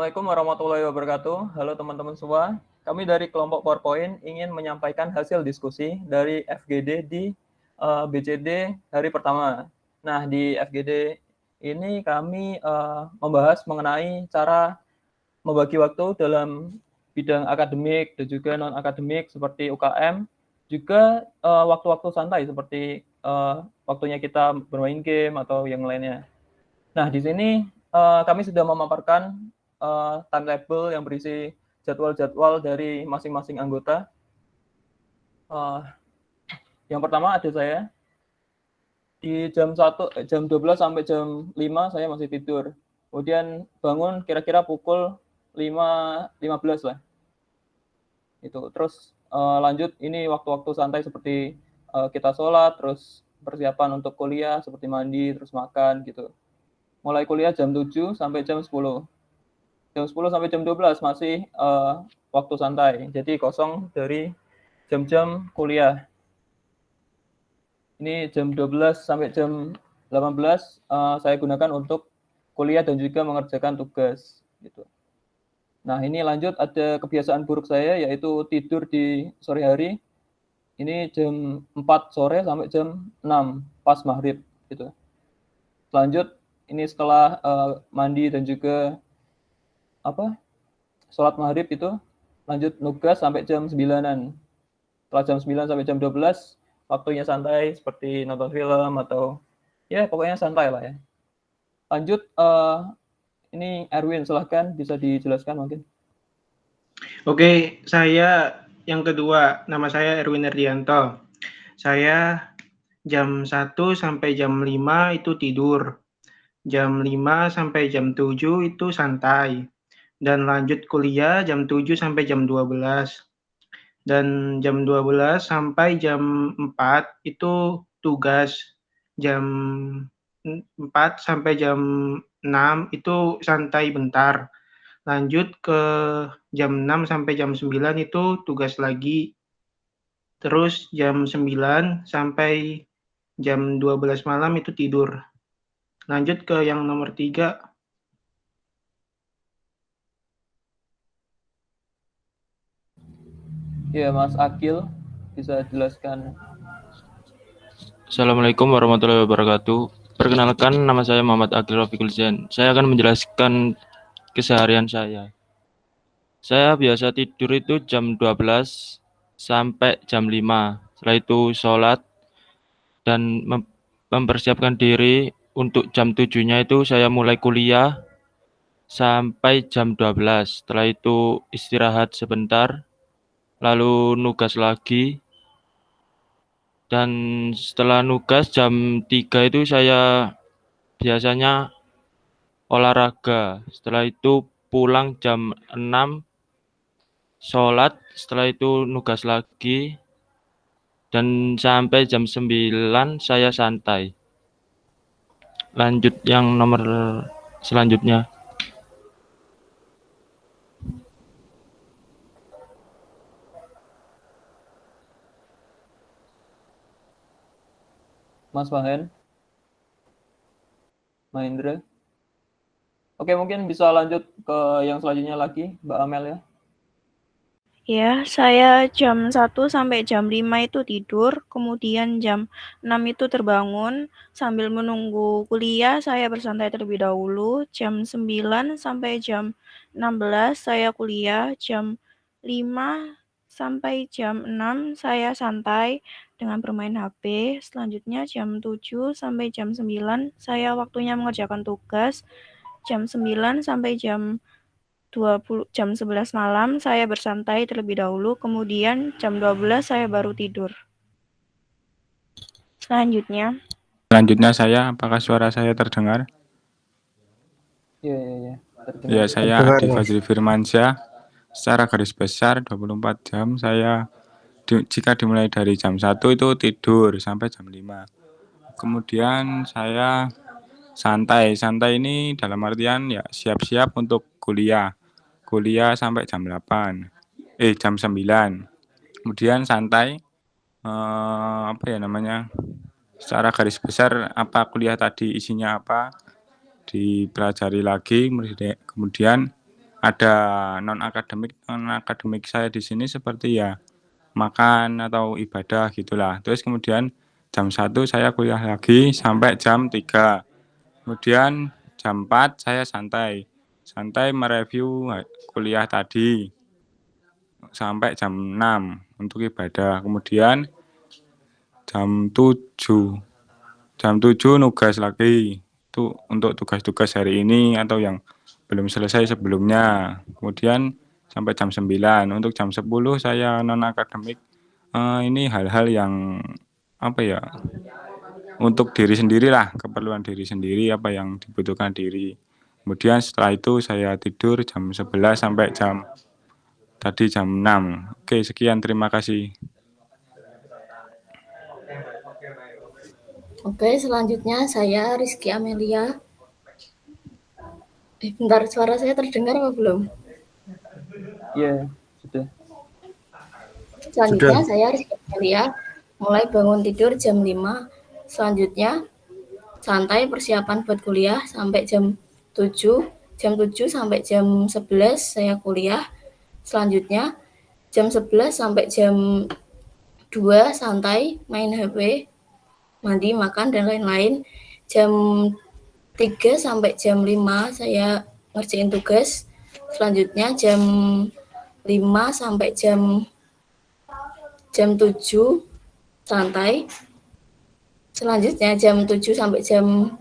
Assalamualaikum warahmatullahi wabarakatuh. Halo teman-teman semua. Kami dari kelompok PowerPoint ingin menyampaikan hasil diskusi dari FGD di BCD hari pertama. Nah, di FGD ini kami membahas mengenai cara membagi waktu dalam bidang akademik dan juga non-akademik seperti UKM, juga waktu-waktu santai seperti waktunya kita bermain game atau yang lainnya. Nah, di sini kami sudah memaparkan timetable yang berisi jadwal-jadwal dari masing-masing anggota. Yang pertama ada saya. Di jam 12 sampai jam 5 saya masih tidur. Kemudian bangun kira-kira pukul 5.15 lah. Itu. Terus lanjut ini waktu-waktu santai seperti kita sholat, terus persiapan untuk kuliah seperti mandi, terus makan gitu. Mulai kuliah jam 7 sampai jam 10. Jam 10 sampai jam 12 masih waktu santai. Jadi kosong dari jam-jam kuliah. Ini jam 12 sampai jam 18 saya gunakan untuk kuliah dan juga mengerjakan tugas gitu. Nah, ini lanjut ada kebiasaan buruk saya yaitu tidur di sore hari. Ini jam 4 sore sampai jam 6 pas maghrib gitu. Lanjut ini setelah mandi dan juga sholat maghrib itu lanjut nugas sampai jam 9-an. Setelah jam 9 sampai jam 12 waktunya santai seperti nonton film atau ya pokoknya santai lah ya. Lanjut ini Erwin, silahkan bisa dijelaskan mungkin. Oke, saya yang kedua, nama saya Erwin Erdianto. Saya jam 1 sampai jam 5 itu tidur. Jam 5 sampai jam 7 itu santai. Dan lanjut kuliah jam 7 sampai jam 12. Dan jam 12 sampai jam 4 itu tugas. Jam 4 sampai jam 6 itu santai bentar. Lanjut ke jam 6 sampai jam 9 itu tugas lagi. Terus jam 9 sampai jam 12 malam itu tidur. Lanjut ke yang nomor 3. Ya, Mas Akil bisa jelaskan. Assalamualaikum warahmatullahi wabarakatuh. Perkenalkan, nama saya Muhammad Akil Rafiqul Zain. Saya akan menjelaskan keseharian saya. Saya biasa tidur itu jam 12 sampai jam 5. Setelah itu sholat dan mempersiapkan diri untuk jam 7-nya itu saya mulai kuliah sampai jam 12. Setelah itu istirahat sebentar, lalu nugas lagi. Dan setelah nugas jam 3 itu saya biasanya olahraga. Setelah itu pulang jam 6, sholat. Setelah itu nugas lagi. Dan sampai jam 9 saya santai. Lanjut yang nomor selanjutnya. Mas Mahendra. Oke, mungkin bisa lanjut ke yang selanjutnya lagi, Mbak Amel ya. Ya, saya jam 1 sampai jam 5 itu tidur, kemudian jam 6 itu terbangun, sambil menunggu kuliah saya bersantai terlebih dahulu, jam 9 sampai jam 16 saya kuliah, jam 5 sampai jam 6 saya santai dengan bermain HP, selanjutnya jam 7 sampai jam 9 saya waktunya mengerjakan tugas, jam 9 sampai jam 11 malam saya bersantai terlebih dahulu, kemudian jam 12 saya baru tidur. Selanjutnya saya, apakah suara saya terdengar? Iya. Ya, saya Adi Fajri Firmansyah. Secara garis besar 24 jam saya jika dimulai dari jam 1 itu tidur sampai jam 5. Kemudian saya santai. Santai ini dalam artian ya siap-siap untuk kuliah. Kuliah sampai jam 8. Jam 9. Kemudian santai secara garis besar apa kuliah tadi isinya apa dipelajari lagi, kemudian ada non-akademik saya di sini seperti ya makan atau ibadah gitulah. Terus kemudian jam 1 saya kuliah lagi sampai jam 3. Kemudian jam 4 saya santai. Santai mereview kuliah tadi sampai jam 6 untuk ibadah. Kemudian jam 7. Jam 7 nugas lagi. Itu untuk tugas-tugas hari ini atau yang belum selesai sebelumnya. Kemudian sampai jam 9. Untuk jam 10 saya non-akademik. Ini hal-hal yang apa ya? Untuk diri sendiri lah, keperluan diri sendiri apa yang dibutuhkan diri. Kemudian setelah itu saya tidur jam 11 sampai jam 6. Oke, sekian, terima kasih. Oke, selanjutnya saya Rizky Amelia. Bentar, suara saya terdengar apa belum? Iya, sudah. Selanjutnya saya Rizky Amelia, mulai bangun tidur jam 5. Selanjutnya santai persiapan buat kuliah sampai jam 7. Jam 7 sampai jam 11 saya kuliah. Selanjutnya jam 11 sampai jam 2 santai main HP, mandi, makan, dan lain-lain. Jam 3 sampai jam 5 saya ngerjain tugas. Selanjutnya jam 5 sampai jam 7 santai. Selanjutnya jam 7 sampai jam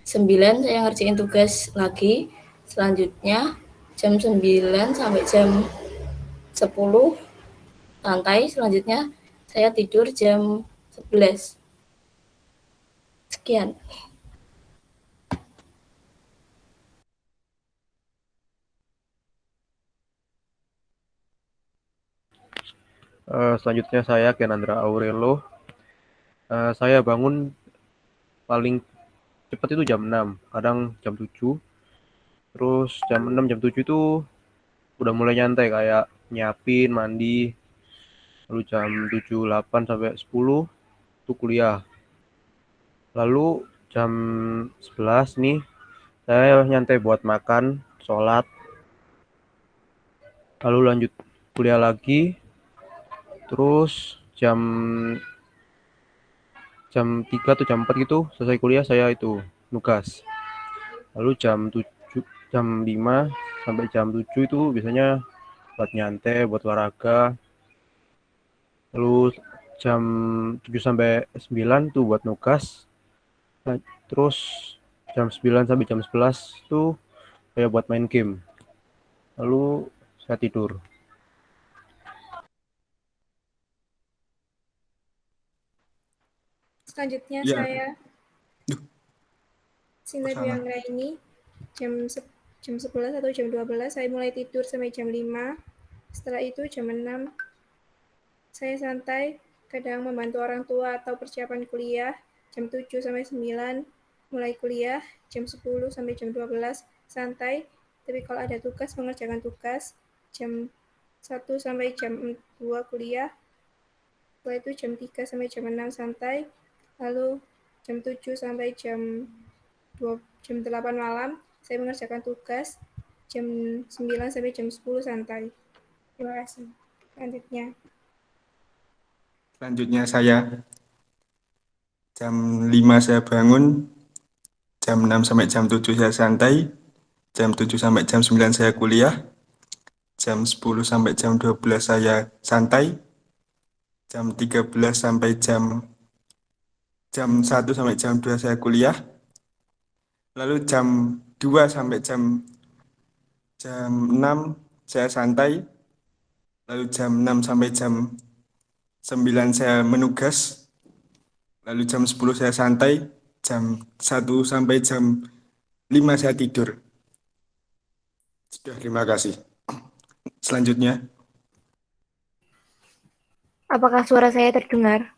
9 saya ngerjain tugas lagi. Selanjutnya jam 9 sampai jam 10 santai. Selanjutnya saya tidur jam 11. Sekian. Selanjutnya saya Kenandra Aurelo. Saya bangun paling cepat itu jam 6, kadang jam 7. Terus jam 6, jam 7 itu udah mulai nyantai kayak nyiapin, mandi. Lalu jam 7, 8 sampai 10 itu kuliah. Lalu jam 11 nih saya nyantai buat makan, sholat. Lalu lanjut kuliah lagi. Terus jam 3 atau jam 4 gitu selesai kuliah saya itu nugas. Lalu jam 5 sampai jam 7 itu biasanya buat nyantai, buat olahraga. Lalu jam 7 sampai 9 tuh buat nugas. Nah, terus jam 9 sampai jam 11 tuh saya buat main game. Lalu saya tidur. Selanjutnya Ya. saya Sinta Anggraini, jam 11 atau jam 12 saya mulai tidur sampai jam 5. Setelah itu jam 6 saya santai, kadang membantu orang tua atau persiapan kuliah. Jam 7 sampai 9 mulai kuliah, jam 10 sampai jam 12 santai, tapi kalau ada tugas mengerjakan tugas. Jam 1 sampai jam 2 kuliah. Setelah itu jam 3 sampai jam 6 santai. Lalu jam 7 sampai jam 8 malam saya mengerjakan tugas. Jam 9 sampai jam 10 santai. Terima kasih. Selanjutnya saya jam 5 saya bangun, jam 6 sampai jam 7 saya santai, jam 7 sampai jam 9 saya kuliah, jam 10 sampai jam 12 saya santai, jam 13 sampai jam 1 sampai jam 2 saya kuliah, lalu jam 2 sampai jam 6 saya santai, lalu jam 6 sampai jam 9 saya menugas, lalu jam 10 saya santai, jam 1 sampai jam 5 saya tidur. Sudah, terima kasih. Selanjutnya. Apakah suara saya terdengar?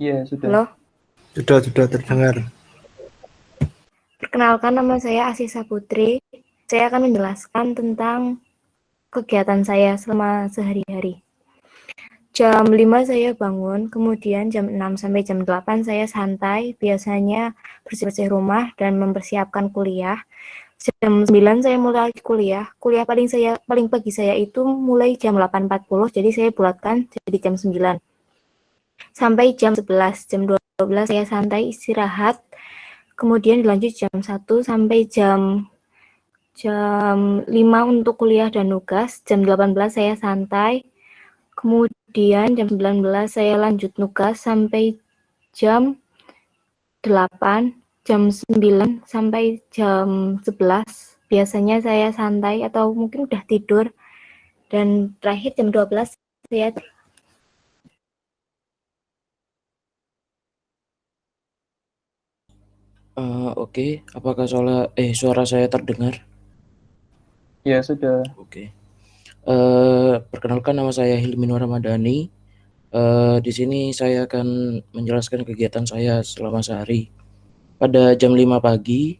Iya, sudah. Halo? Sudah terdengar. Perkenalkan, nama saya Asisa Putri. Saya akan menjelaskan tentang kegiatan saya selama sehari-hari. Jam 5 saya bangun, kemudian jam 6 sampai jam 8 saya santai, biasanya bersih-bersih rumah dan mempersiapkan kuliah. jam 9 saya mulai kuliah. Kuliah paling pagi saya itu mulai jam 8.40, jadi saya bulatkan jadi jam 9. Sampai jam 11. Jam 12 saya santai istirahat. Kemudian dilanjut jam 1 sampai jam 5 untuk kuliah dan nugas. Jam 18 saya santai. Kemudian jam 19 saya lanjut nugas sampai jam 8. Jam 9 sampai jam 11 biasanya saya santai atau mungkin udah tidur, dan terakhir jam 12 saya Oke, apakah suara saya terdengar? Ya, sudah. Oke. Perkenalkan, nama saya Hilmi Nur Ramadhani. Di sini saya akan menjelaskan kegiatan saya selama sehari. Pada jam 5 pagi,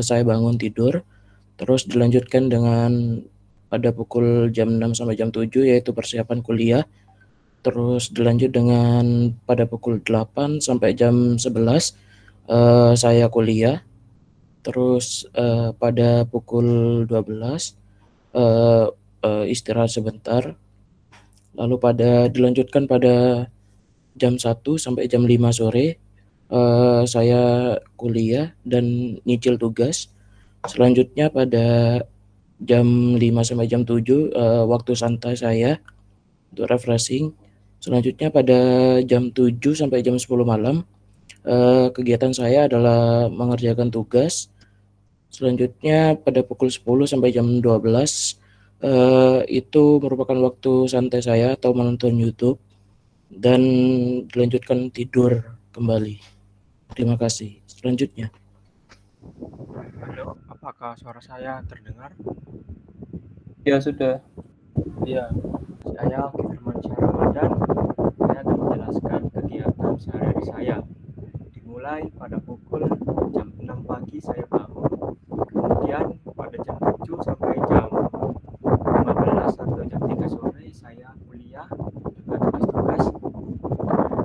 saya bangun tidur, terus dilanjutkan dengan pada pukul jam 6 sampai jam 7 yaitu persiapan kuliah. Terus dilanjut dengan pada pukul 8 sampai jam 11 saya kuliah. Terus pada pukul 12 istirahat sebentar. Lalu dilanjutkan pada jam 1 sampai jam 5 sore saya kuliah dan nyicil tugas. Selanjutnya pada jam 5 sampai jam 7 waktu santai saya untuk refreshing. Selanjutnya pada jam 7 sampai jam 10 malam kegiatan saya adalah mengerjakan tugas. Selanjutnya pada pukul 10 sampai jam 12 itu merupakan waktu santai saya atau menonton YouTube, dan dilanjutkan tidur kembali. Terima kasih. Selanjutnya. Halo, apakah suara saya terdengar? Ya, sudah. Ya, saya Firmansyah Ramadan. Saya akan menjelaskan kegiatan sehari-hari saya. Dimulai pada pukul jam 6 pagi saya bangun. Kemudian pada jam 7 sampai jam 15 atau jam 3 sore saya kuliah juga tugas-tugas.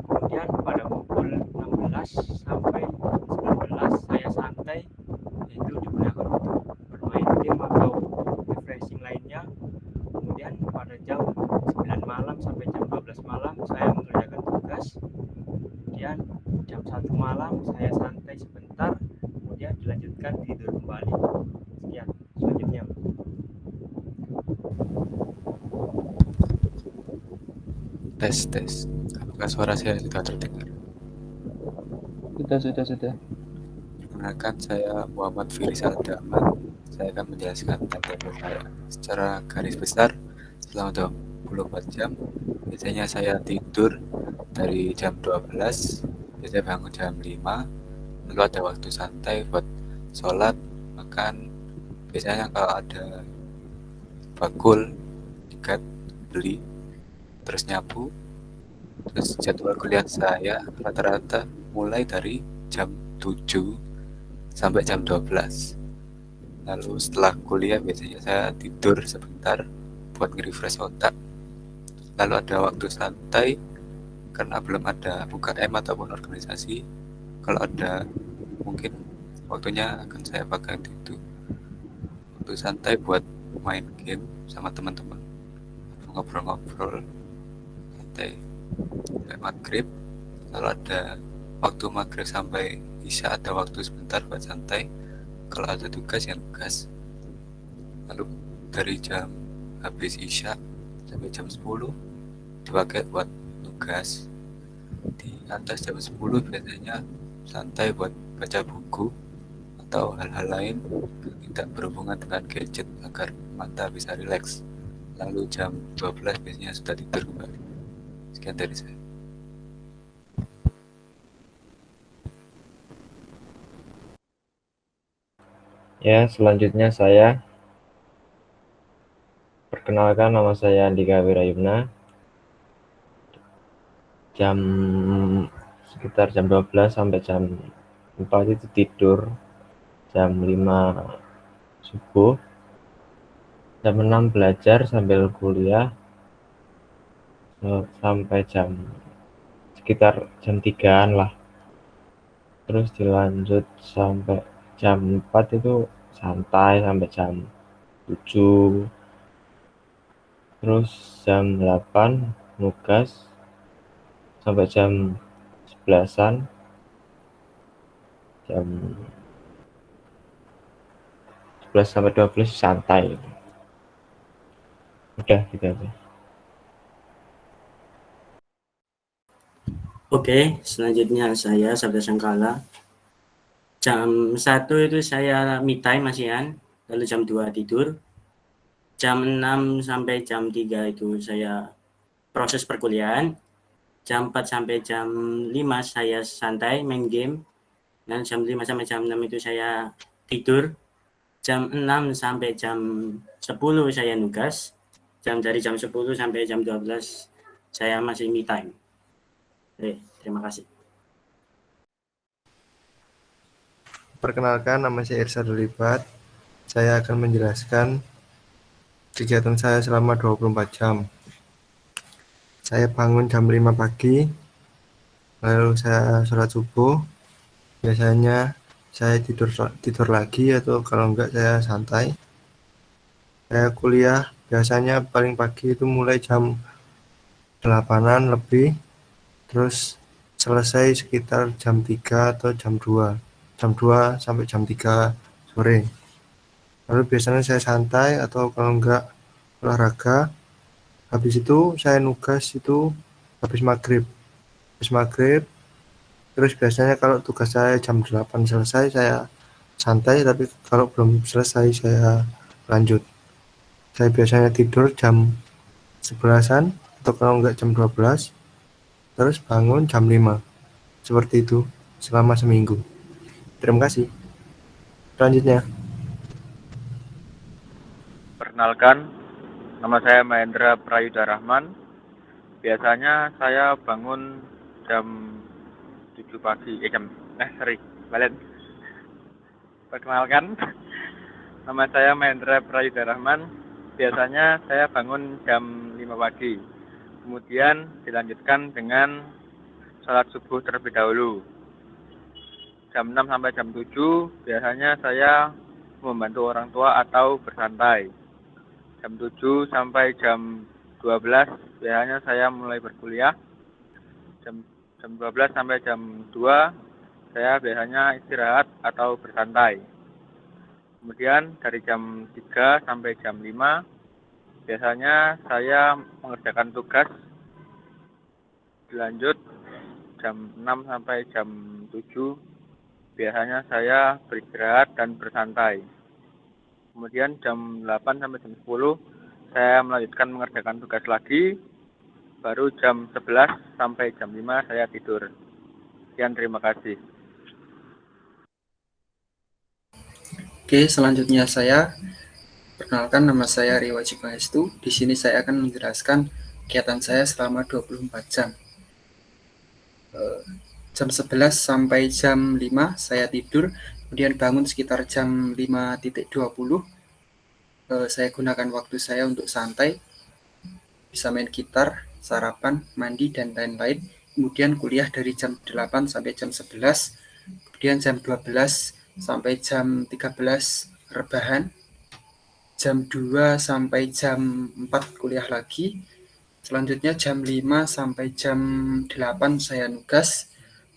Kemudian pada pukul 16 sampai 19 saya santai, yaitu digunakan untuk bermain game atau refreshing lainnya. Kemudian pada jam 9 malam sampai jam 12 malam saya mengerjakan tugas. Kemudian jam 1 malam saya santai sebentar, kemudian dilanjutkan tidur kembali. Sekian, selanjutnya. Tes. Apakah suara saya sudah terdengar? Sudah. Perkenalkan, saya Muhammad Firizal Daman. Saya akan menjelaskan timetable saya. Secara garis besar, selama 24 jam, biasanya saya tidur dari jam 12, biasanya bangun jam 5, lalu ada waktu santai buat sholat, makan. Biasanya kalau ada bakul, tiket, beli, terus nyapu. Terus jadwal kuliah saya rata-rata mulai dari jam 7 sampai jam 12. Lalu setelah kuliah biasanya saya tidur sebentar buat nge-refresh otak. Lalu ada waktu santai karena belum ada UKM ataupun organisasi. Kalau ada, mungkin waktunya akan saya pakai untuk itu. Waktu santai buat main game sama teman-teman, ngobrol-ngobrol santai sampai maghrib. Lalu ada waktu maghrib sampai isya, ada waktu sebentar buat santai. Kalau ada tugas ya tugas. Lalu dari jam habis isya sampai jam 10 dipakai buat tugas. Di atas jam 10 biasanya santai buat baca buku atau hal-hal lain yang tidak berhubungan dengan gadget agar mata bisa rileks. Lalu jam 12 biasanya sudah tidur kembali. Sekian dari saya. Ya, selanjutnya saya perkenalkan, nama saya Andika Wirayumna. Sekitar jam 12 sampai jam 4 itu tidur, jam 5 subuh, jam 6 belajar sambil kuliah sampai sekitar jam 3-an lah. Terus dilanjut sampai jam 4 itu santai sampai jam 7, terus jam 8 nugas sampai jam 11-an, jam 11 sampai 12 santai. Udah gitu aja. Oke, selanjutnya saya Sabda Sangkala. Jam 1 itu saya me time masihan, lalu jam 2 tidur. Jam 6 sampai jam 3 itu saya proses perkuliahan. Jam 4 sampai jam 5 saya santai main game. Dan jam 5 sampai jam 6 itu saya tidur. Jam 6 sampai jam 10 saya nugas. Dari jam 10 sampai jam 12 saya masih me time. Oke, terima kasih. Perkenalkan, nama saya Irsa Delibat. Saya akan menjelaskan kegiatan saya selama 24 jam. Saya bangun jam 5 pagi, lalu saya sholat subuh. Biasanya saya tidur lagi, atau kalau enggak saya santai. Saya kuliah biasanya paling pagi itu mulai jam 8-an lebih, terus selesai sekitar jam 3 atau jam 2 sampai jam 3 sore. Lalu biasanya saya santai, atau kalau enggak olahraga. Habis itu saya nugas itu habis maghrib. Terus biasanya kalau tugas saya jam 8 selesai, saya santai, tapi kalau belum selesai saya lanjut. Saya biasanya tidur jam 11-an, atau kalau enggak jam 12, terus bangun jam 5. Seperti itu selama seminggu. Terima kasih. Selanjutnya. Perkenalkan, nama saya Mahendra Prayudha Rahman. Biasanya saya bangun jam 7 pagi. Perkenalkan, nama saya Mahendra Prayudha Rahman. Biasanya saya bangun jam 5 pagi. Kemudian dilanjutkan dengan sholat subuh terlebih dahulu. Jam 6 sampai jam 7 biasanya saya membantu orang tua atau bersantai. Jam 7 sampai jam 12 biasanya saya mulai berkuliah. Jam 12 sampai jam 2 saya biasanya istirahat atau bersantai. Kemudian dari jam 3 sampai jam 5 biasanya saya mengerjakan tugas. Dilanjut jam 6 sampai jam 7 biasanya saya beristirahat dan bersantai. Kemudian jam 8 sampai jam 10 saya melanjutkan mengerjakan tugas lagi. Baru jam 11 sampai jam 5 saya tidur. Sekian, terima kasih. Oke, selanjutnya saya perkenalkan, nama saya Riwa Cipangestu. Di sini saya akan menjelaskan kegiatan saya selama 24 jam. Jam 11 sampai jam 5 saya tidur, kemudian bangun sekitar jam 5.20. Saya gunakan waktu saya untuk santai, bisa main gitar, sarapan, mandi, dan lain-lain. Kemudian kuliah dari jam 8 sampai jam 11, kemudian jam 12 sampai jam 13 rebahan, jam 2 sampai jam 4 kuliah lagi, selanjutnya jam 5 sampai jam 8 saya nugas,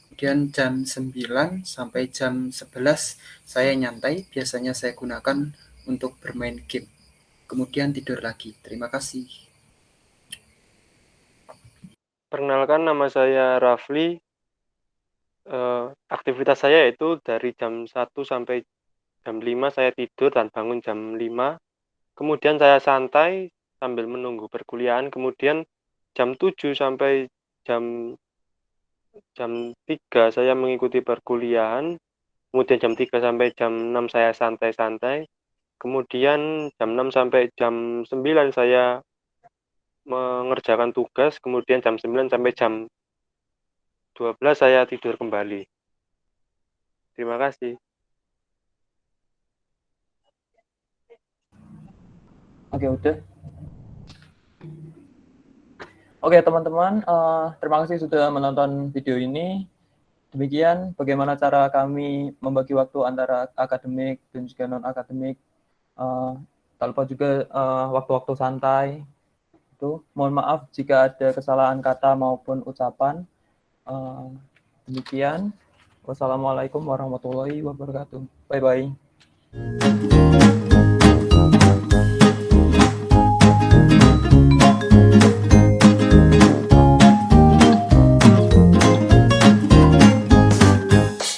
kemudian jam 9 sampai jam 11 saya nyantai, biasanya saya gunakan untuk bermain game, kemudian tidur lagi. Terima kasih. Perkenalkan, nama saya Rafli. Aktivitas saya yaitu dari jam 1 sampai jam 5 saya tidur dan bangun jam 5. Kemudian saya santai sambil menunggu perkuliahan. Kemudian jam 7 sampai jam 3 saya mengikuti perkuliahan. Kemudian jam 3 sampai jam 6 saya santai-santai. Kemudian jam 6 sampai jam 9 saya mengerjakan tugas. Kemudian jam 9 sampai jam 12 saya tidur kembali. Terima kasih. Oke, udah. Oke, teman-teman, terima kasih sudah menonton video ini. Demikian bagaimana cara kami membagi waktu antara akademik dan juga non-akademik. Tak lupa juga waktu-waktu santai. Mohon maaf jika ada kesalahan kata maupun ucapan. Demikian. Wassalamualaikum warahmatullahi wabarakatuh. Bye-bye.